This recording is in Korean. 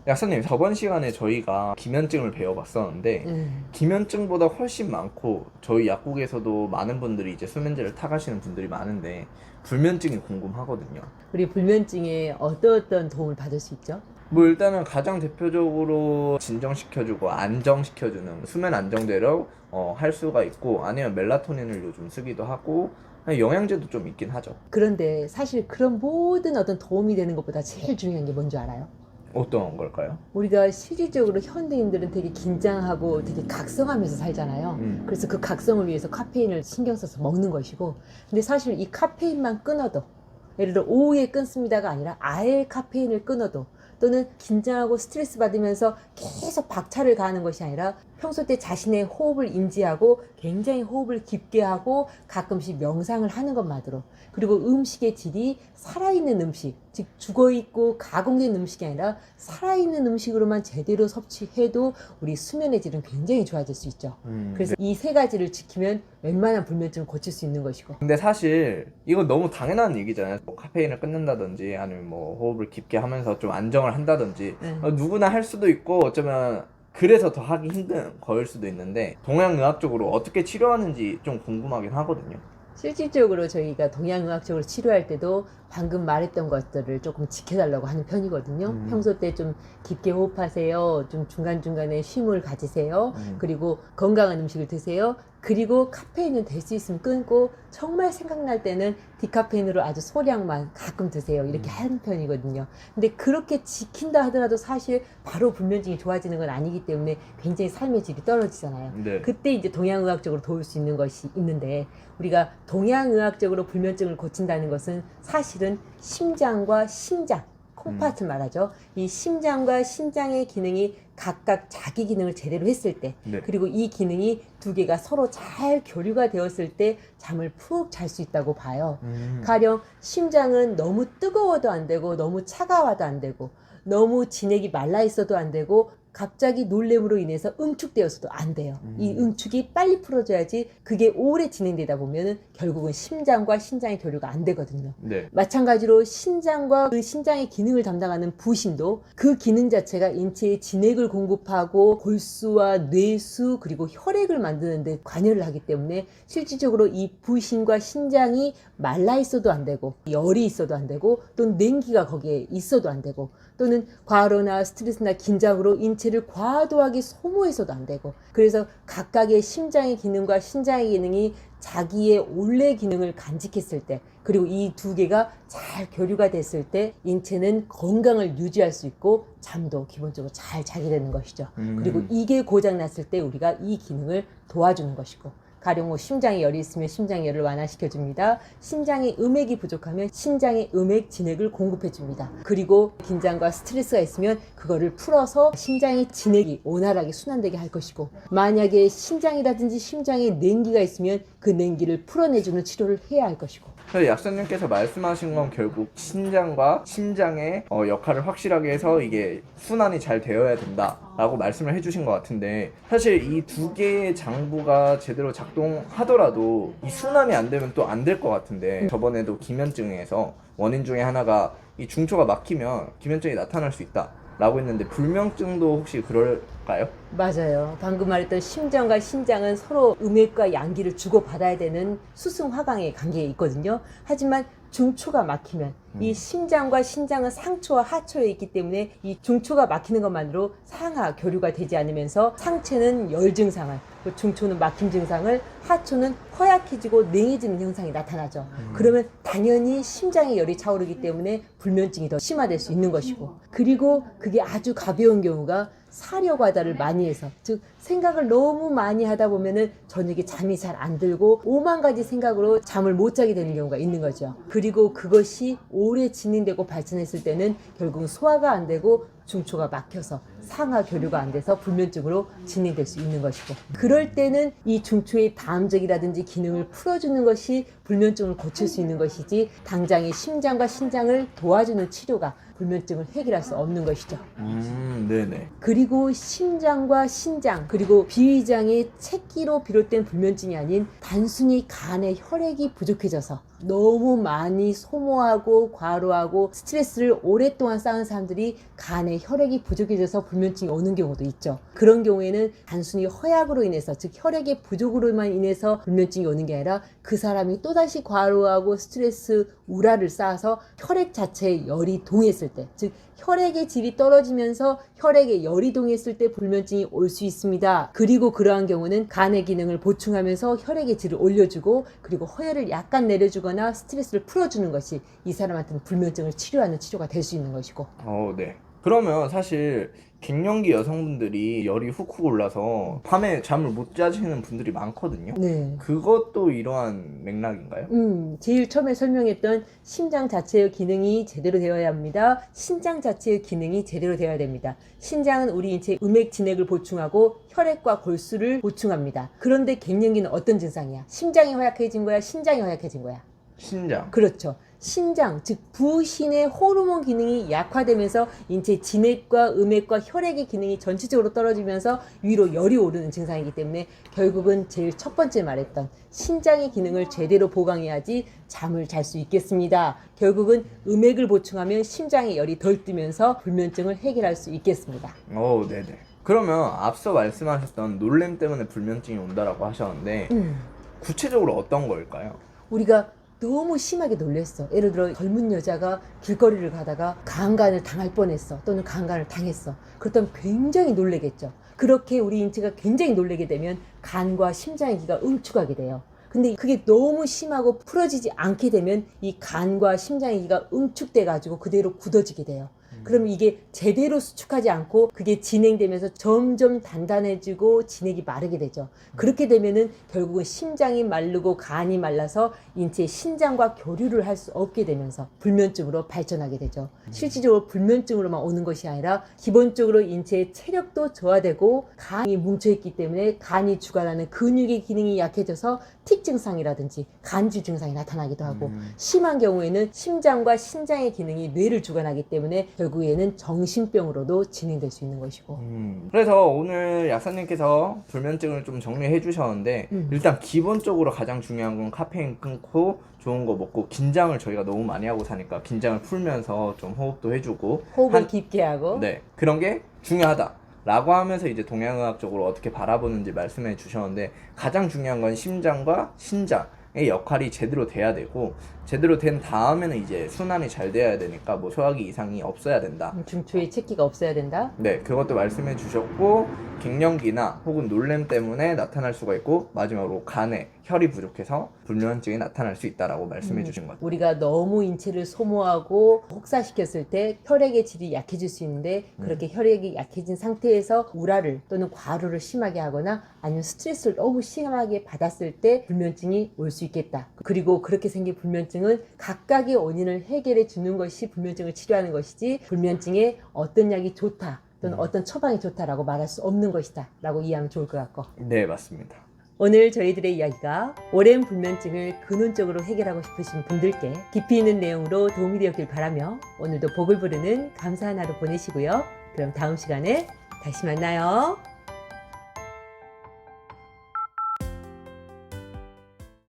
약사님, 저번 시간에 저희가 기면증을 배워봤었는데 기면증보다 훨씬 많고 저희 약국에서도 많은 분들이 이제 수면제를 타가시는 분들이 많은데 불면증이 궁금하거든요. 우리 불면증에 어떤 도움을 받을 수 있죠? 뭐 일단은 가장 대표적으로 진정시켜주고 안정시켜주는 수면 안정제로 할 수가 있고, 아니면 멜라토닌을 요즘 쓰기도 하고, 영양제도 좀 있긴 하죠. 그런데 사실 그런 모든 어떤 도움이 되는 것보다 제일 중요한 게 뭔지 알아요? 어떤 걸까요? 우리가 실질적으로 현대인들은 되게 긴장하고 되게 각성하면서 살잖아요. 그래서 그 각성을 위해서 카페인을 신경 써서 먹는 것이고, 근데 사실 이 카페인만 끊어도, 예를 들어 오후에 끊습니다가 아니라 아예 카페인을 끊어도, 또는 긴장하고 스트레스 받으면서 계속 박차를 가하는 것이 아니라 평소 때 자신의 호흡을 인지하고 굉장히 호흡을 깊게 하고 가끔씩 명상을 하는 것만으로, 그리고 음식의 질이 살아있는 음식, 즉 죽어있고 가공된 음식이 아니라 살아있는 음식으로만 제대로 섭취해도 우리 수면의 질은 굉장히 좋아질 수 있죠. 그래서 이 세 가지를 지키면 웬만한 불면증을 고칠 수 있는 것이고. 근데 사실 이건 너무 당연한 얘기잖아요. 뭐 카페인을 끊는다든지 아니면 뭐 호흡을 깊게 하면서 좀 안정을 한다든지 누구나 할 수도 있고, 어쩌면 그래서 더 하기 힘든 거일 수도 있는데, 동양의학적으로 어떻게 치료하는지 좀 궁금하긴 하거든요. 실질적으로 저희가 동양의학적으로 치료할 때도 방금 말했던 것들을 조금 지켜달라고 하는 편이거든요. 평소 때 좀 깊게 호흡하세요. 좀 중간중간에 쉼을 가지세요. 그리고 건강한 음식을 드세요. 그리고 카페인은 될 수 있으면 끊고, 정말 생각날 때는 디카페인으로 아주 소량만 가끔 드세요. 이렇게 하는 편이거든요. 근데 그렇게 지킨다 하더라도 사실 바로 불면증이 좋아지는 건 아니기 때문에 굉장히 삶의 질이 떨어지잖아요. 네. 그때 이제 동양의학적으로 도울 수 있는 것이 있는데, 우리가 동양의학적으로 불면증을 고친다는 것은 사실은 심장과 신장, 콩팥을 말하죠. 이 심장과 신장의 기능이 각각 자기 기능을 제대로 했을 때, 네. 그리고 이 기능이 두 개가 서로 잘 교류가 되었을 때 잠을 푹 잘 수 있다고 봐요. 가령 심장은 너무 뜨거워도 안 되고 너무 차가워도 안 되고 너무 진액이 말라 있어도 안 되고 갑자기 놀램으로 인해서 응축되어서도 안 돼요. 이 응축이 빨리 풀어져야지. 그게 오래 진행되다 보면은 결국은 심장과 신장의 교류가 안 되거든요. 네. 마찬가지로 신장과 그 신장의 기능을 담당하는 부신도 그 기능 자체가 인체에 진액을 공급하고 골수와 뇌수 그리고 혈액을 만드는 데 관여를 하기 때문에 실질적으로 이 부신과 신장이 말라 있어도 안 되고 열이 있어도 안 되고 또는 냉기가 거기에 있어도 안 되고, 또는 과로나 스트레스나 긴장으로 인체를 과도하게 소모해서도 안 되고, 그래서 각각의 심장의 기능과 신장의 기능이 자기의 원래 기능을 간직했을 때, 그리고 이 두 개가 잘 교류가 됐을 때 인체는 건강을 유지할 수 있고 잠도 기본적으로 잘 자게 되는 것이죠. 그리고 이게 고장났을 때 우리가 이 기능을 도와주는 것이고, 가령 뭐 심장에 열이 있으면 심장 열을 완화시켜줍니다. 신장에 음액이 부족하면 신장에 음액 진액을 공급해줍니다. 그리고 긴장과 스트레스가 있으면 그거를 풀어서 신장의 진액이 원활하게 순환되게 할 것이고, 만약에 신장이라든지 심장에 냉기가 있으면 그 냉기를 풀어내주는 치료를 해야 할 것이고. 약사님께서 말씀하신 건 결국 신장과 심장의 역할을 확실하게 해서 이게 순환이 잘 되어야 된다라고 말씀을 해주신 것 같은데, 사실 이 두 개의 장부가 제대로 작동하더라도 이 순환이 안 되면 또 안 될 것 같은데, 저번에도 기면증에서 원인 중에 하나가 이 중초가 막히면 기면증이 나타날 수 있다라고 했는데, 불면증도 혹시 그럴까요? 맞아요. 방금 말했던 심장과 신장은 서로 음액과 양기를 주고받아야 되는 수승화강의 관계에 있거든요. 하지만 중초가 막히면 이 심장과 신장은 상초와 하초에 있기 때문에 이 중초가 막히는 것만으로 상하 교류가 되지 않으면서 상체는 열 증상을, 중초는 막힘 증상을, 하초는 허약해지고 냉해지는 현상이 나타나죠. 그러면 당연히 심장에 열이 차오르기 때문에 불면증이 더 심화될 수 있는 것이고, 그리고 그게 아주 가벼운 경우가 사려과다를 많이 해서, 즉 생각을 너무 많이 하다 보면은 저녁에 잠이 잘 안 들고 오만 가지 생각으로 잠을 못 자게 되는 경우가 있는 거죠. 그리고 그것이 오래 진행되고 발전했을 때는 결국 소화가 안 되고 중초가 막혀서 상하 교류가 안 돼서 불면증으로 진행될 수 있는 것이고, 그럴 때는 이 중초의 다음적이라든지 기능을 풀어주는 것이 불면증을 고칠 수 있는 것이지, 당장의 심장과 신장을 도와주는 치료가 불면증을 해결할 수 없는 것이죠. 네네. 그리고 심장과 신장 그리고 비위장의 채기로 비롯된 불면증이 아닌 단순히 간의 혈액이 부족해져서 너무 많이 소모하고 과로하고 스트레스를 오랫동안 쌓은 사람들이 간에 혈액이 부족해져서 불면증이 오는 경우도 있죠. 그런 경우에는 단순히 허약으로 인해서, 즉 혈액의 부족으로만 인해서 불면증이 오는 게 아니라 그 사람이 또다시 과로하고 스트레스, 우라를 쌓아서 혈액 자체에 열이 동했을 때, 즉 혈액의 질이 떨어지면서 혈액에 열이 동했을 때 불면증이 올 수 있습니다. 그리고 그러한 경우는 간의 기능을 보충하면서 혈액의 질을 올려주고 그리고 허혈을 약간 내려주거나 스트레스를 풀어주는 것이 이 사람한테는 불면증을 치료하는 치료가 될 수 있는 것이고. 네. 그러면 사실 갱년기 여성분들이 열이 훅훅 올라서 밤에 잠을 못 자시는 분들이 많거든요. 네. 그것도 이러한 맥락인가요? 제일 처음에 설명했던 심장 자체의 기능이 제대로 되어야 합니다. 신장 자체의 기능이 제대로 되어야 됩니다. 신장은 우리 인체 음액 진액을 보충하고 혈액과 골수를 보충합니다. 그런데 갱년기는 어떤 증상이야? 심장이 허약해진 거야? 신장이 허약해진 거야? 신장. 그렇죠. 신장, 즉 부신의 호르몬 기능이 약화되면서 인체 진액과 음액과 혈액의 기능이 전체적으로 떨어지면서 위로 열이 오르는 증상이기 때문에 결국은 제일 첫 번째 말했던 신장의 기능을 제대로 보강해야지 잠을 잘 수 있겠습니다. 결국은 음액을 보충하면 심장의 열이 덜 뜨면서 불면증을 해결할 수 있겠습니다. 네네. 그러면 앞서 말씀하셨던 놀램 때문에 불면증이 온다라고 하셨는데 구체적으로 어떤 걸까요? 우리가 너무 심하게 놀랬어. 예를 들어 젊은 여자가 길거리를 가다가 강간을 당할 뻔했어. 또는 강간을 당했어. 그렇다면 굉장히 놀래겠죠. 그렇게 우리 인체가 굉장히 놀래게 되면 간과 심장의 기가 응축하게 돼요. 근데 그게 너무 심하고 풀어지지 않게 되면 이 간과 심장의 기가 응축돼 가지고 그대로 굳어지게 돼요. 그러면 이게 제대로 수축하지 않고 그게 진행되면서 점점 단단해지고 진액이 마르게 되죠. 그렇게 되면은 결국은 심장이 마르고 간이 말라서 인체의 신장과 교류를 할 수 없게 되면서 불면증으로 발전하게 되죠. 실질적으로 불면증으로만 오는 것이 아니라 기본적으로 인체의 체력도 저하되고 간이 뭉쳐있기 때문에 간이 주관하는 근육의 기능이 약해져서 틱 증상이라든지 간질 증상이 나타나기도 하고 심한 경우에는 심장과 신장의 기능이 뇌를 주관하기 때문에 결국에는 정신병으로도 진행될 수 있는 것이고. 그래서 오늘 약사님께서 불면증을 좀 정리해 주셨는데 일단 기본적으로 가장 중요한 건 카페인 끊고 좋은 거 먹고 긴장을 저희가 너무 많이 하고 사니까 긴장을 풀면서 좀 호흡도 해주고 호흡을 깊게 하고. 네, 그런 게 중요하다 라고 하면서 이제 동양의학적으로 어떻게 바라보는지 말씀해 주셨는데 가장 중요한 건 심장과 신장의 역할이 제대로 돼야 되고 제대로 된 다음에는 이제 순환이 잘 돼야 되니까 뭐 소화기 이상이 없어야 된다. 중추에 채기가 없어야 된다. 네, 그것도 말씀해 주셨고 갱년기나 혹은 놀램 때문에 나타날 수가 있고 마지막으로 간에 혈이 부족해서 불면증이 나타날 수 있다라고 말씀해 주신 것 같아요. 우리가 너무 인체를 소모하고 혹사시켰을 때 혈액의 질이 약해질 수 있는데 그렇게 혈액이 약해진 상태에서 우라를 또는 과로를 심하게 하거나 아니면 스트레스를 너무 심하게 받았을 때 불면증이 올 수 있겠다. 그리고 그렇게 생긴 불면증은 각각의 원인을 해결해 주는 것이 불면증을 치료하는 것이지 불면증에 어떤 약이 좋다 또는 어떤 처방이 좋다라고 말할 수 없는 것이다 라고 이해하면 좋을 것 같고. 네, 맞습니다. 오늘 저희들의 이야기가 오랜 불면증을 근원적으로 해결하고 싶으신 분들께 깊이 있는 내용으로 도움이 되었길 바라며 오늘도 복을 부르는 감사한 하루 보내시고요. 그럼 다음 시간에 다시 만나요.